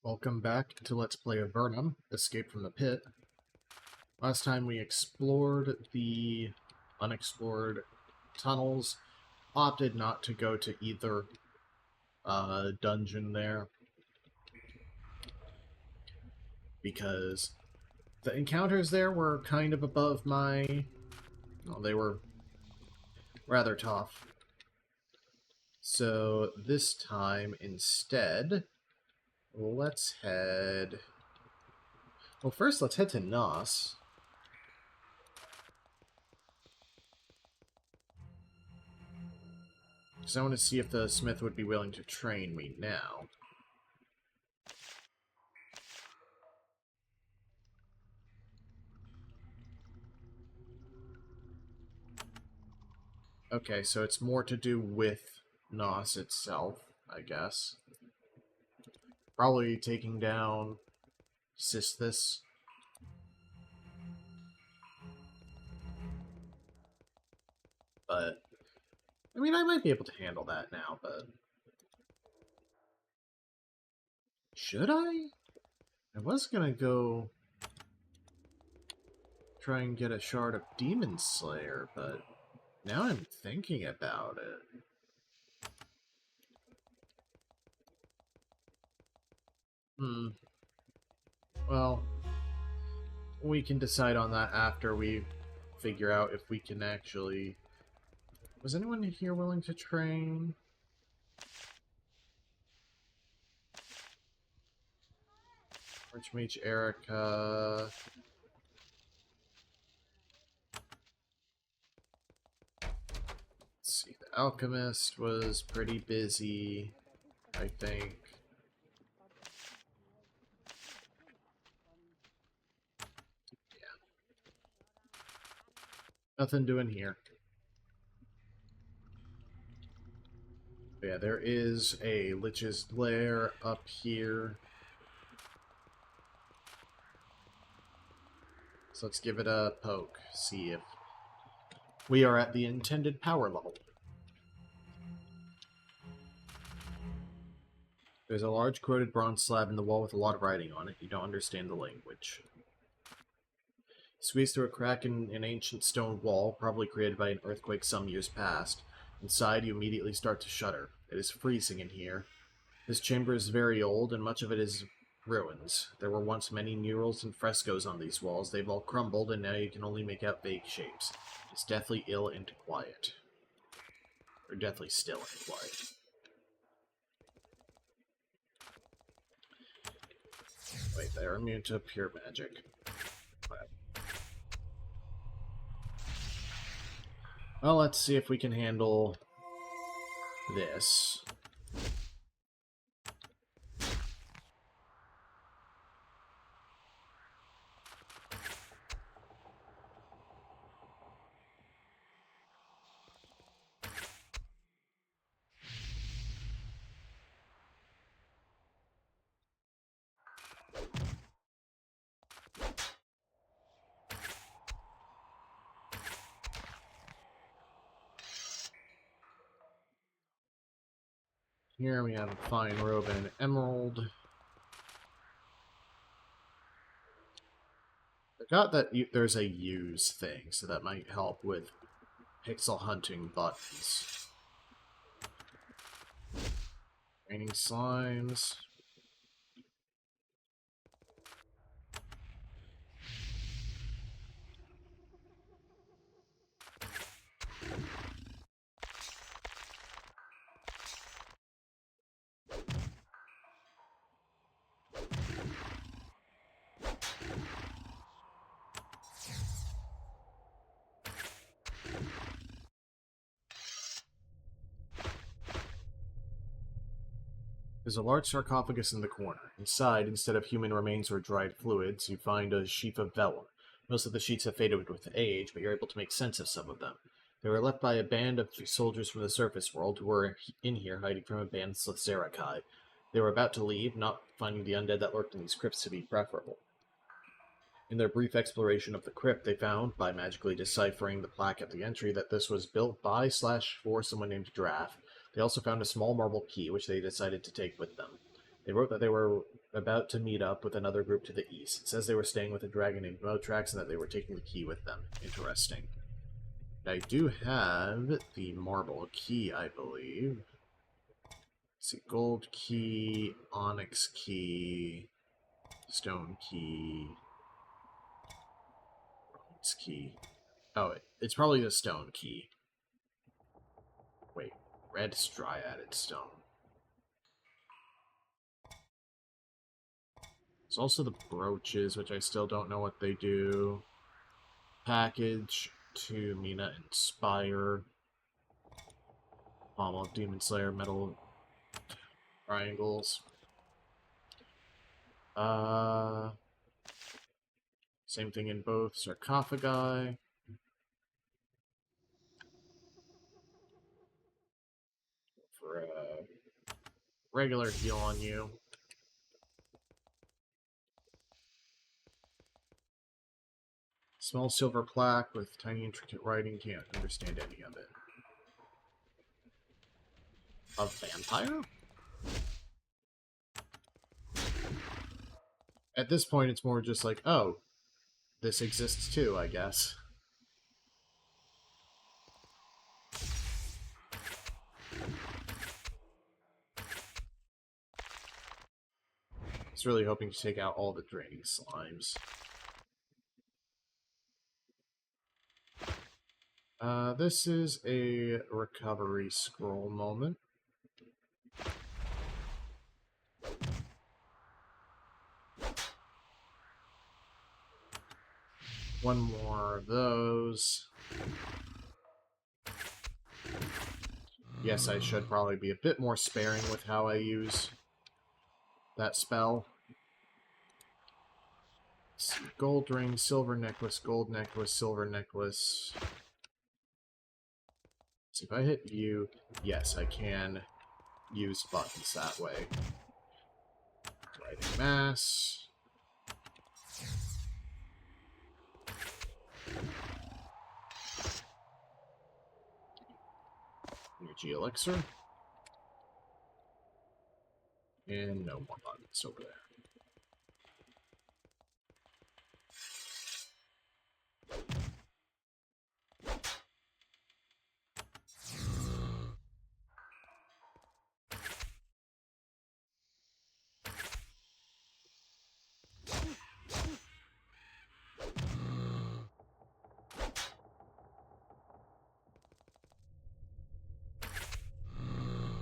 Welcome back to Let's Play Avernum, Escape from the Pit. Last time we explored the unexplored tunnels, opted not to go to either dungeon there, because the encounters there were kind of above my... well, they were rather tough. So this time, instead, let's head... well, first let's head to Nos. Because I want to see if the smith would be willing to train me now. Okay, so it's more to do with Nos itself, I guess. Probably taking down Sistis. But, I mean, I might be able to handle that now, but... should I? I was gonna go try and get a shard of Demonslayer, but now I'm thinking about it. Well, we can decide on that after we figure out if we can actually... was anyone here willing to train? Archmage Erica... let's see, the Alchemist was pretty busy, I think. Nothing doing here. But yeah, there is a Lich's Lair up here. So let's give it a poke, see if we are at the intended power level. There's a large corroded bronze slab in the wall with a lot of writing on it. You don't understand the language. Squeeze through a crack in an ancient stone wall, probably created by an earthquake some years past. Inside, you immediately start to shudder. It is freezing in here. This chamber is very old, and much of it is ruins. There were once many murals and frescoes on these walls. They've all crumbled, and now you can only make out vague shapes. It's deathly ill and quiet. Or deathly still and quiet. Wait, they're immune to pure magic. Well, let's see if we can handle this. Here we have a fine robe and an emerald. Forgot that there's a use thing, so that might help with pixel hunting buttons. Raining slimes. There's a large sarcophagus in the corner. Inside, instead of human remains or dried fluids, you find a sheaf of vellum. Most of the sheets have faded with age, but you're able to make sense of some of them. They were left by a band of soldiers from the surface world who were in here hiding from a band of Slithzerakai. They were about to leave, not finding the undead that lurked in these crypts to be preferable. In their brief exploration of the crypt, they found, by magically deciphering the plaque at the entry, that this was built by/for someone named Drath. They also found a small marble key, which they decided to take with them. They wrote that they were about to meet up with another group to the east. It says they were staying with a dragon named Motrax and that they were taking the key with them. Interesting. I do have the marble key, I believe. Let's see, gold key, onyx key, stone key, bronze key. Oh, it's probably the stone key. Wait, red striated stone. There's also the brooches, which I still don't know what they do. Package to Mina Inspire. Pommel of Demonslayer, metal triangles. Same thing in both sarcophagi. For a regular heal on you. Small silver plaque with tiny intricate writing, can't understand any of it. A vampire? At this point, it's more just like, oh, this exists too, I guess. I was really hoping to take out all the draining slimes. This is a recovery scroll moment. One more of those. Yes, I should probably be a bit more sparing with how I use that spell. Let's see, gold ring, silver necklace, gold necklace, silver necklace. Let's see, if I hit you, yes, I can use buttons that way. Writing mass. Energy elixir. And no more buttons over there.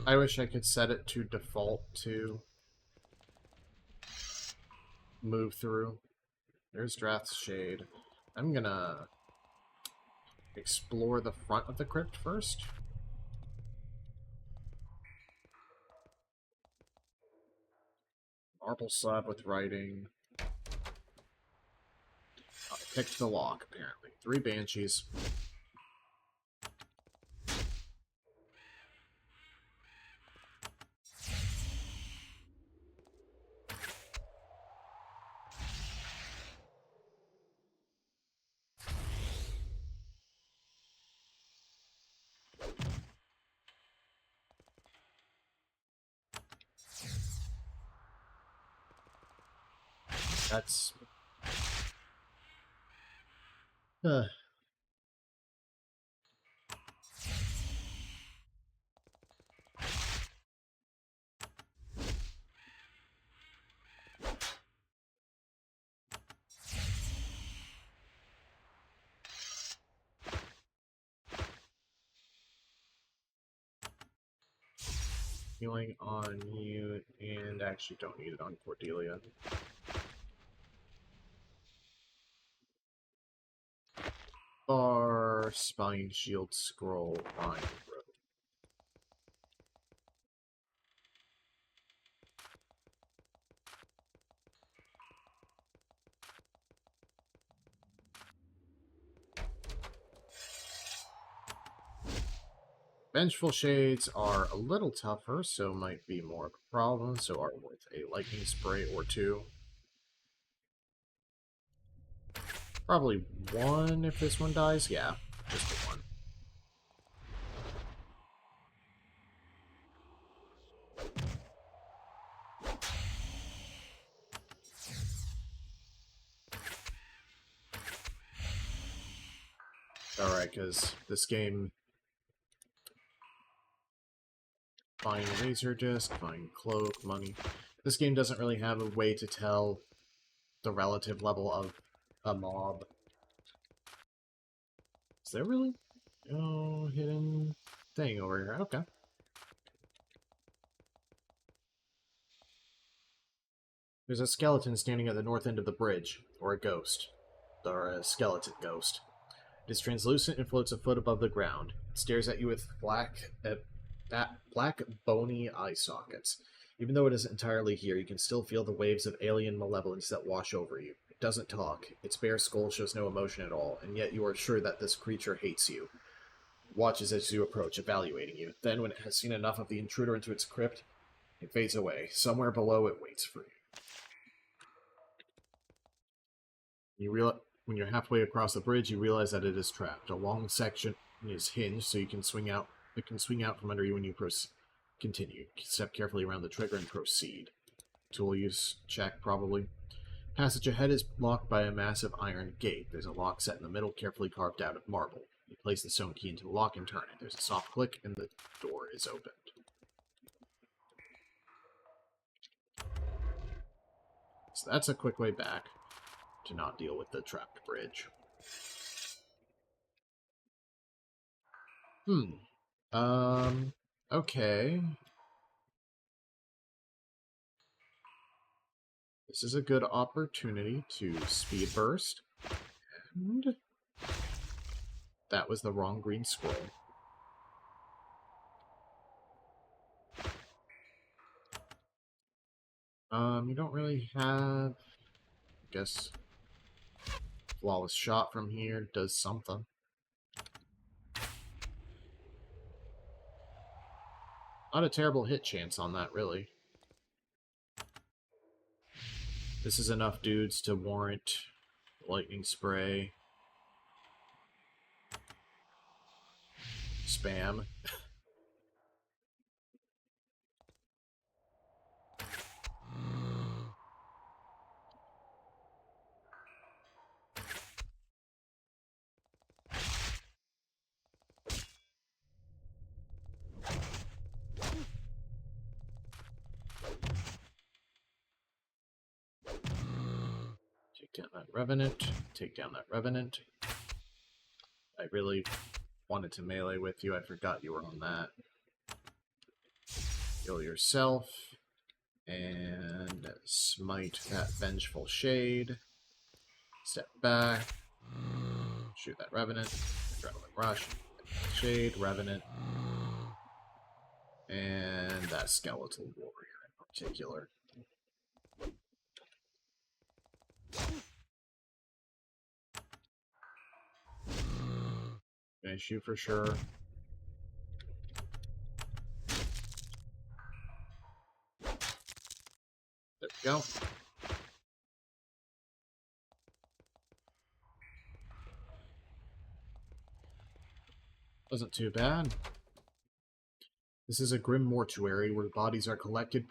I wish I could set it to default to move through. There's Drath's Shade. I'm gonna explore the front of the crypt first. Marble slab with writing. I picked the lock, apparently. 3 banshees. That's... Healing on you, and actually don't need it on Cordelia. Bar, Spine Shield, Scroll, Vine, Road. Vengeful Shades are a little tougher, so might be more of a problem, so are worth a lightning spray or 2. Probably 1 if this one dies. Yeah, just the 1. Alright, because this game... Find laser disc, find cloak, money. This game doesn't really have a way to tell the relative level of a mob. Is there really no hidden thing over here? Okay. There's a skeleton standing at the north end of the bridge, or a ghost, or a skeleton ghost. It is translucent and floats a foot above the ground. It stares at you with black, bony eye sockets. Even though it isn't entirely here, you can still feel the waves of alien malevolence that wash over you. It doesn't talk. Its bare skull shows no emotion at all, and yet you are sure that this creature hates you. It watches as you approach, evaluating you. Then, when it has seen enough of the intruder into its crypt, it fades away. Somewhere below, it waits for you. When you're halfway across the bridge, you realize that it is trapped. A long section is hinged, so you can swing out. It can swing out from under you when you continue. Step carefully around the trigger and proceed. Tool use check, probably. Passage ahead is blocked by a massive iron gate. There's a lock set in the middle, carefully carved out of marble. You place the stone key into the lock and turn it. There's a soft click, and the door is opened. So that's a quick way back to not deal with the trapped bridge. Okay. This is a good opportunity to speed burst. And that was the wrong green scroll. You don't really have... I guess... Flawless shot from here does something. Not a terrible hit chance on that, really. This is enough dudes to warrant lightning spray. Spam. Take down that Revenant. Take down that Revenant. I really wanted to melee with you. I forgot you were on that. Heal yourself. And smite that Vengeful Shade. Step back. Shoot that Revenant. Adrenaline Rush. Shade, Revenant. And that Skeletal Warrior in particular. Finish you for sure. There we go. Wasn't too bad. This is a grim mortuary where bodies are collected,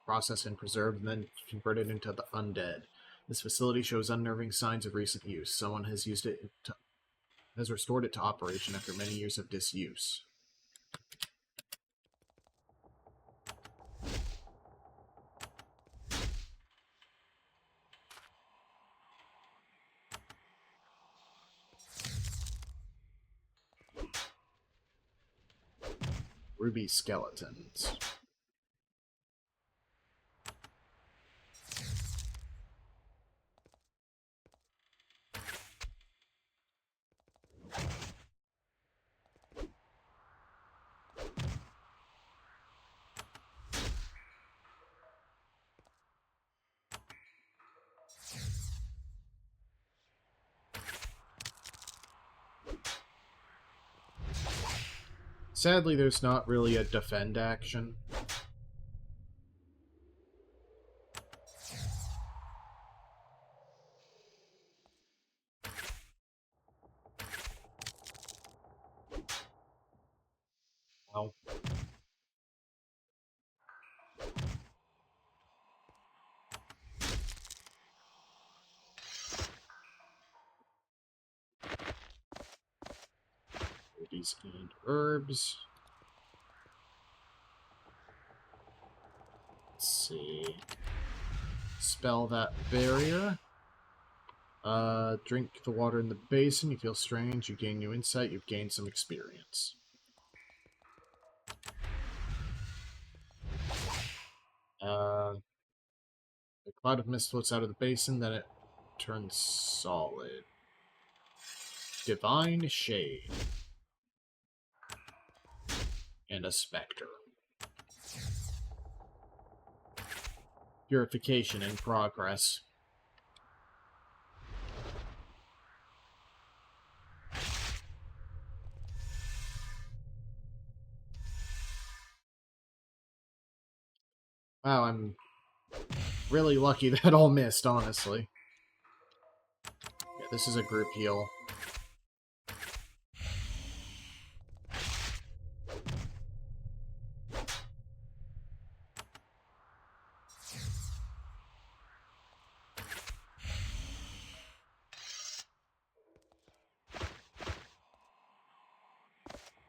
processed and preserved, and then converted into the undead. This facility shows unnerving signs of recent use. Someone has restored it to operation after many years of disuse. Ruby skeletons. Sadly, there's not really a defend action. Well. These and herbs. Let's see. Spell that barrier. Drink the water in the basin. You feel strange. You gain new insight. You've gained some experience. The cloud of mist floats out of the basin, then it turns solid. Divine Shade. And a specter. Purification in progress. Wow, I'm really lucky that all missed, honestly. Yeah, this is a group heal.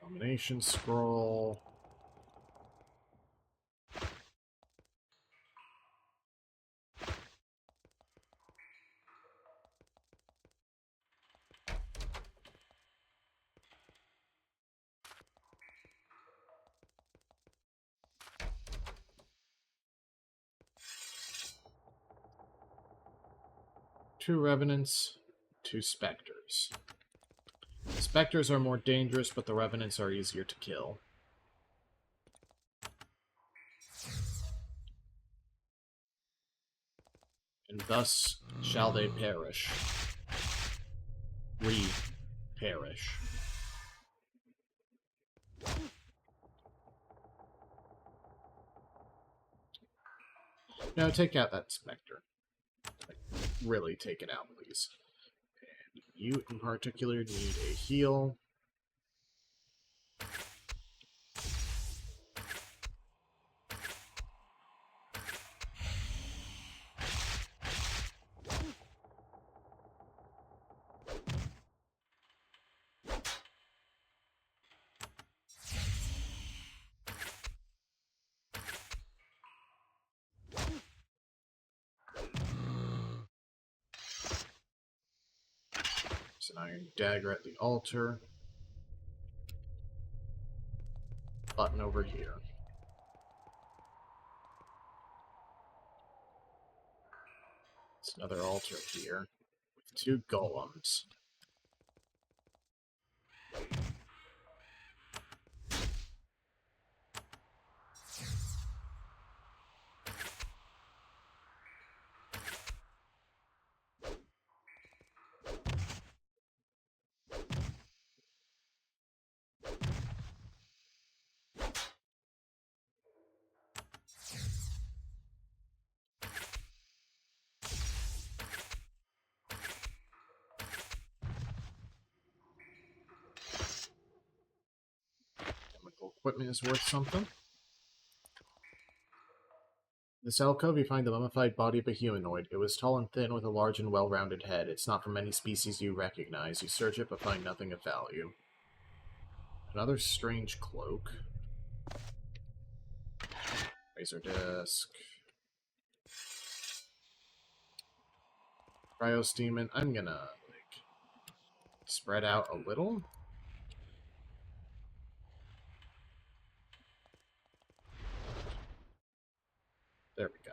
Domination scroll. Two Revenants, two Spectres. Spectres are more dangerous, but the Revenants are easier to kill. And thus shall they perish. Perish. Now take out that Spectre. Like, really take it out, please. And you in particular need a heal. There's an iron dagger at the altar. Button over here. It's another altar here with two golems. Chemical equipment is worth something. In this alcove, you find the mummified body of a humanoid. It was tall and thin with a large and well-rounded head. It's not from any species you recognize. You search it, but find nothing of value. Another strange cloak. Razor disc. Cryos demon. I'm gonna, like, spread out a little. There we go.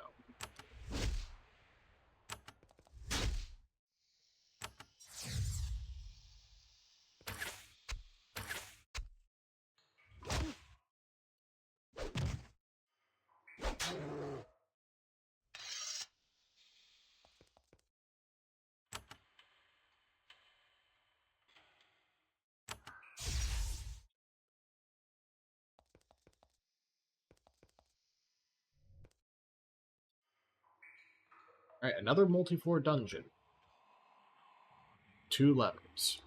Alright, another multi-floor dungeon. 2 levels.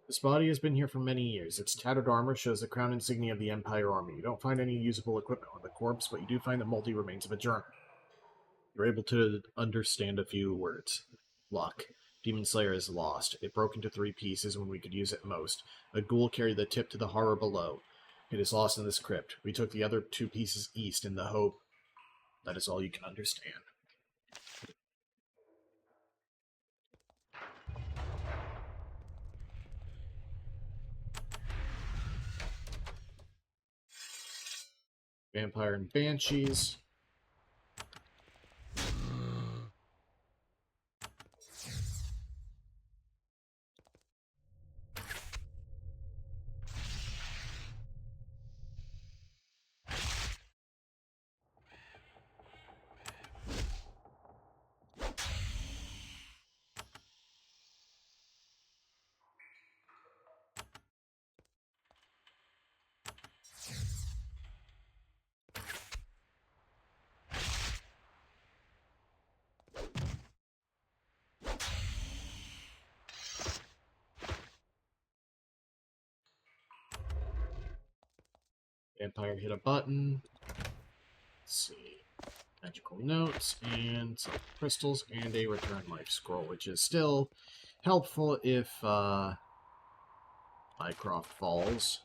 This body has been here for many years. Its tattered armor shows the crown insignia of the Empire Army. You don't find any usable equipment on the corpse, but you do find the multi remains of a journal. You're able to understand a few words. Luck. Demonslayer is lost. It broke into 3 pieces when we could use it most. A ghoul carried the tip to the horror below. It is lost in this crypt. We took the other 2 pieces east in the hope that is all you can understand. Vampire and Banshees. Vampire hit a button. Let's see. Magical notes and some crystals and a return life scroll, which is still helpful if Mycroft falls.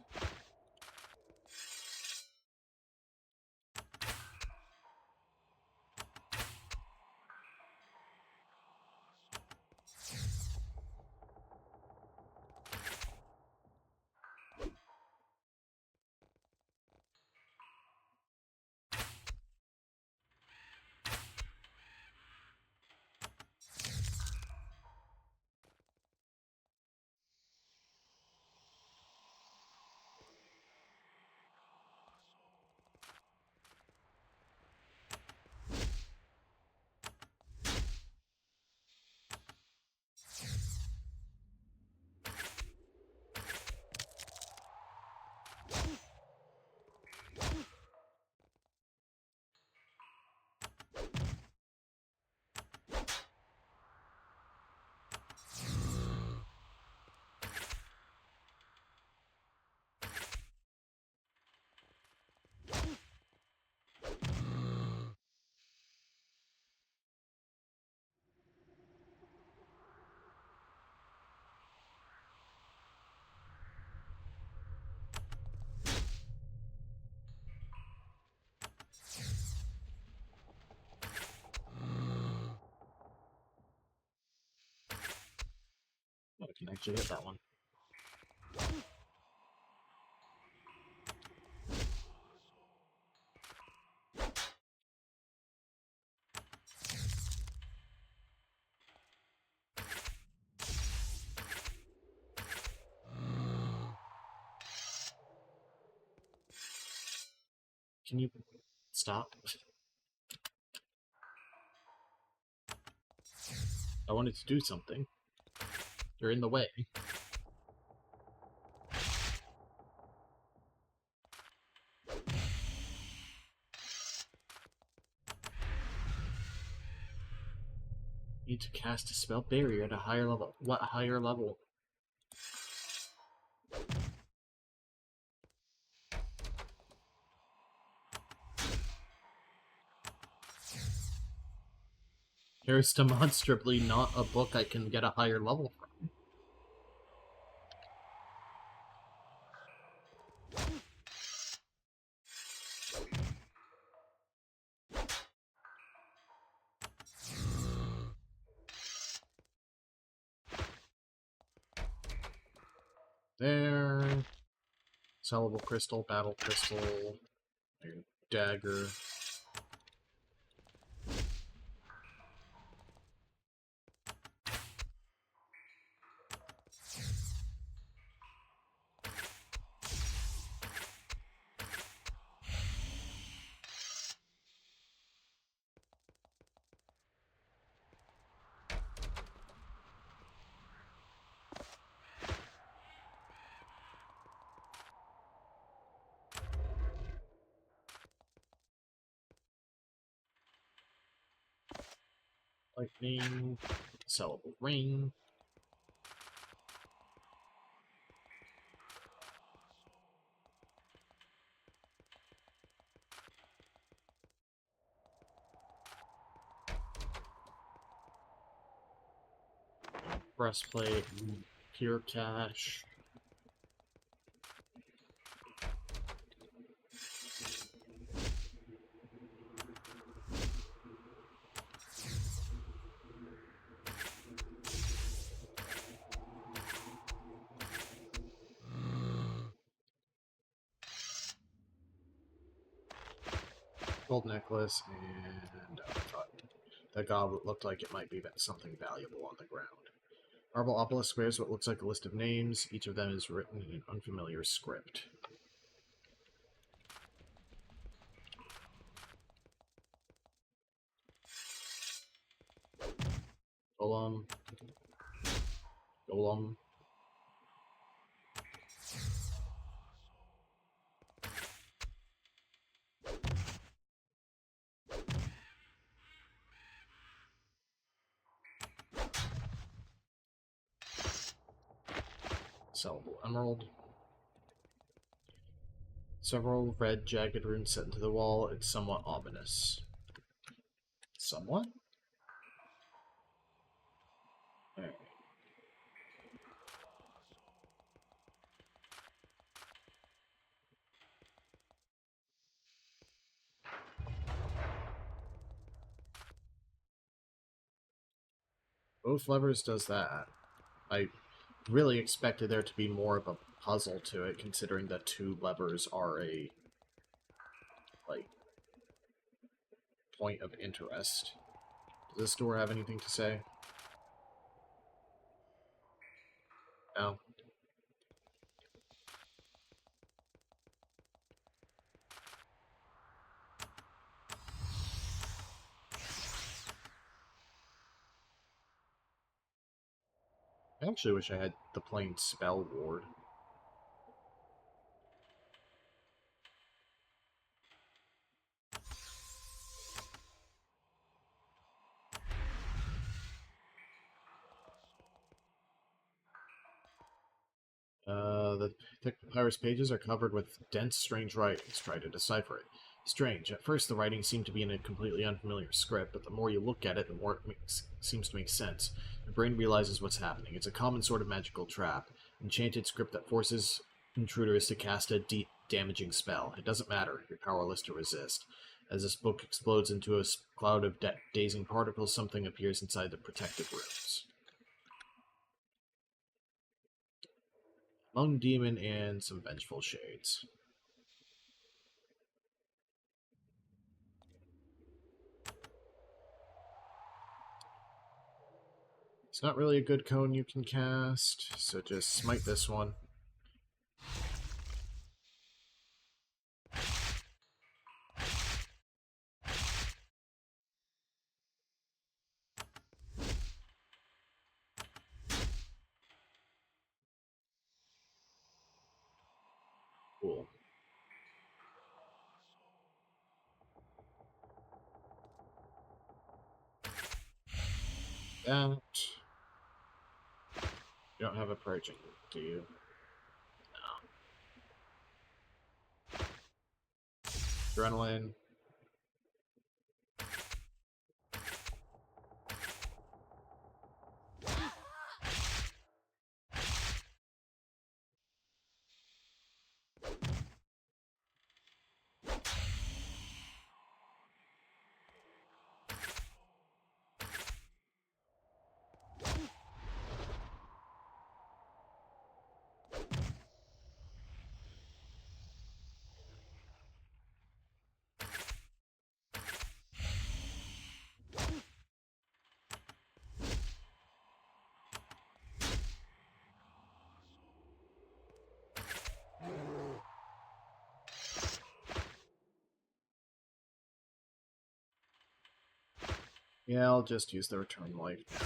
I can actually hit that one. Can you stop? I wanted to do something. You're in the way. Need to cast a spell barrier at a higher level. What higher level? There's demonstrably not a book I can get a higher level from. There. Sellable crystal, battle crystal, iron dagger. Lightning, sellable ring. Breastplate, pure cash. Gold necklace, and that goblet looked like it might be something valuable on the ground. Marble obelisk bears what looks like a list of names. Each of them is written in an unfamiliar script. Golem. Golem. Sellable emerald. Several red jagged runes set into the wall. It's somewhat ominous. Somewhat? Alright. Both levers does that. I really expected there to be more of a puzzle to it, considering that two levers are a, like, point of interest. Does this door have anything to say? No. I actually wish I had the plain spell ward. The thick papyrus pages are covered with dense, strange writings. Try to decipher it. Strange. At first, the writing seemed to be in a completely unfamiliar script, but the more you look at it, the more it seems to make sense. Your brain realizes what's happening. It's a common sort of magical trap. Enchanted script that forces intruders to cast a deep, damaging spell. It doesn't matter. You're powerless to resist. As this book explodes into a cloud of dazing particles, something appears inside the protective rooms. Lone demon and some vengeful shades. It's not really a good cone you can cast, so just smite this one. Cool. That... You don't have a purging, do you? No. Adrenaline. Yeah, I'll just use the return life now.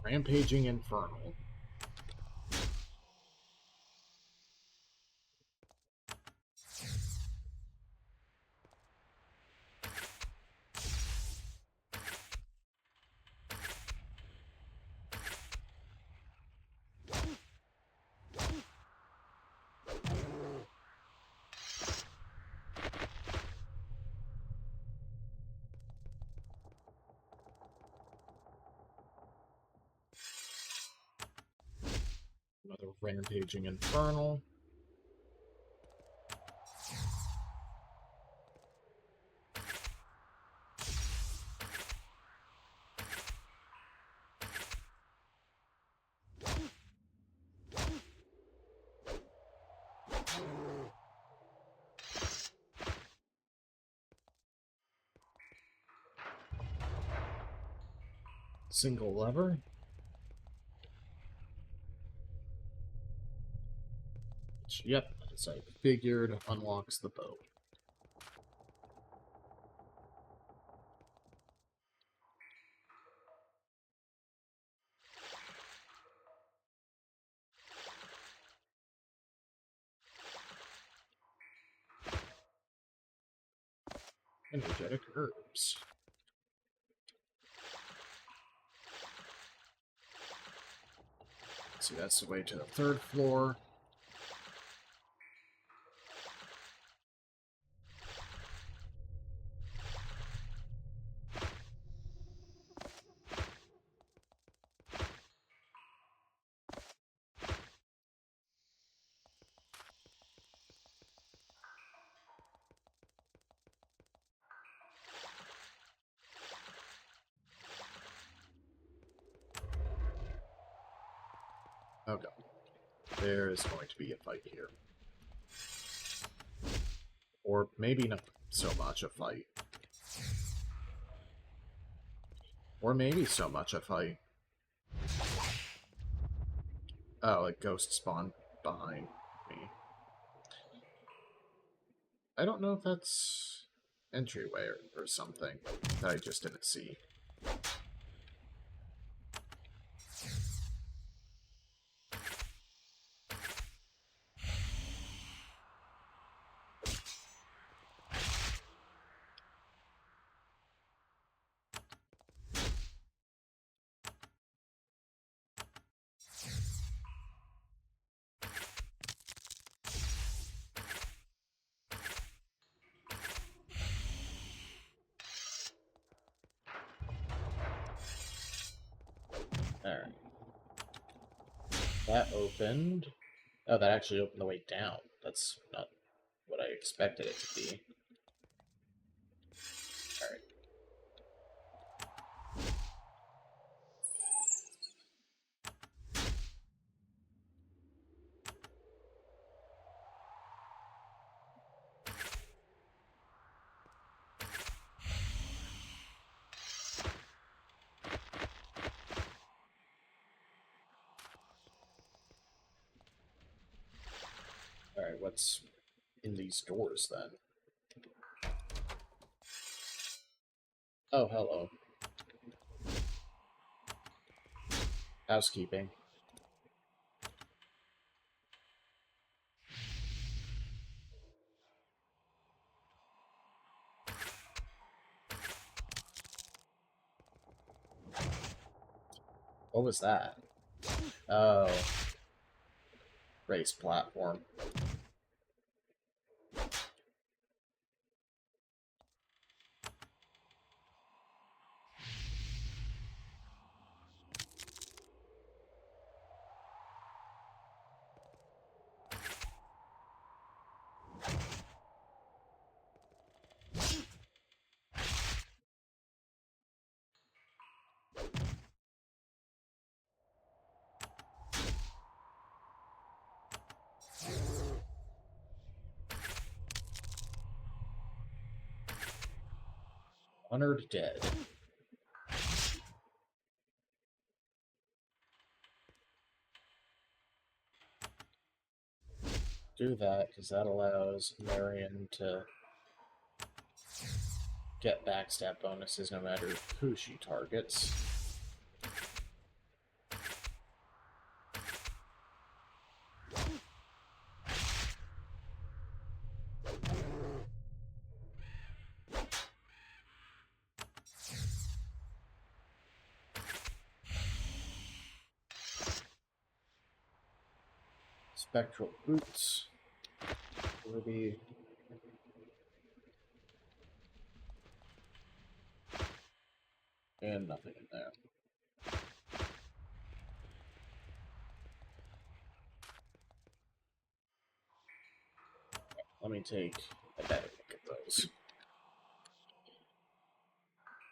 Rampaging Infernal. Another rampaging infernal. Single lever. Which, yep, as I figured, unlocks the boat. Energetic herbs. See, that's the way to the third floor. Okay. There is going to be a fight here. Or maybe not so much a fight. Or maybe so much a fight. Oh, like ghost spawn behind me. I don't know if that's entryway or something that I just didn't see. Alright. That opened. Oh, that actually opened the way down. That's not what I expected it to be. Alright. Alright, what's in these doors then? Oh, hello. Housekeeping. What was that? Oh. Race platform. Honored Dead. Do that, because that allows Marion to get backstab bonuses no matter who she targets. Spectral Boots. Ruby. And nothing in there. let me take a better look at those.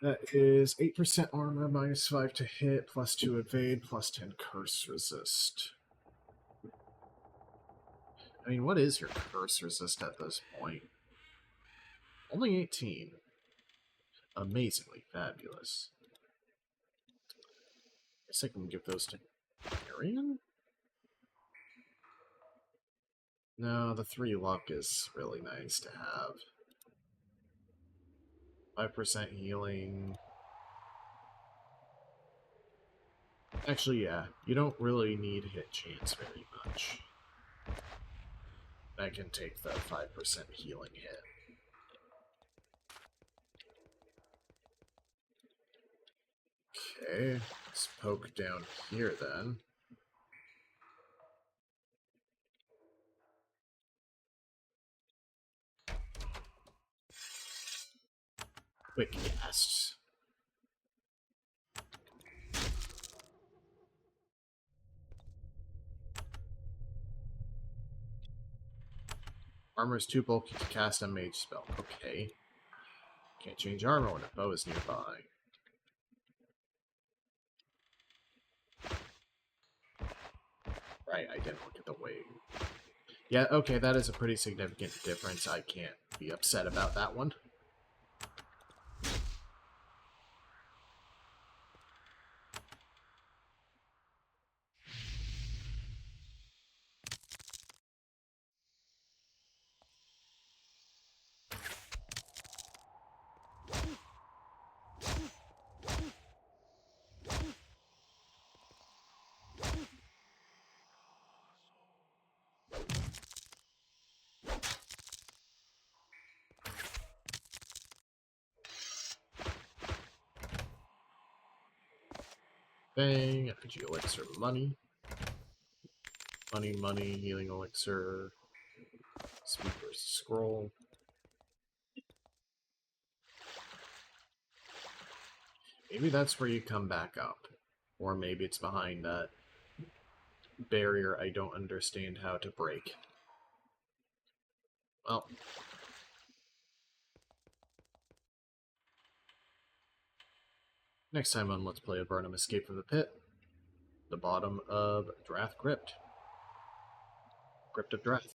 That is 8% armor, -5 to hit, +2 evade, +10 curse resist. I mean, what is your curse resist at this point? Only 18. Amazingly fabulous. Guess I can give those to Arian? No, the 3 luck is really nice to have. 5% healing. Actually, yeah, you don't really need hit chance very much. I can take the 5% healing hit. Okay, let's poke down here then. Quick casts. Armor is too bulky to cast a mage spell. Okay. Can't change armor when a foe is nearby. Right, I didn't look at the weight. Yeah, okay, that is a pretty significant difference. I can't be upset about that one. Bang, effigy elixir, money. Money, healing elixir. Speed versus scroll. Maybe that's where you come back up. Or maybe it's behind that barrier I don't understand how to break. Well. Next time on Let's Play Avernum Escape from the Pit, the bottom of Drath Crypt. Crypt of Drath.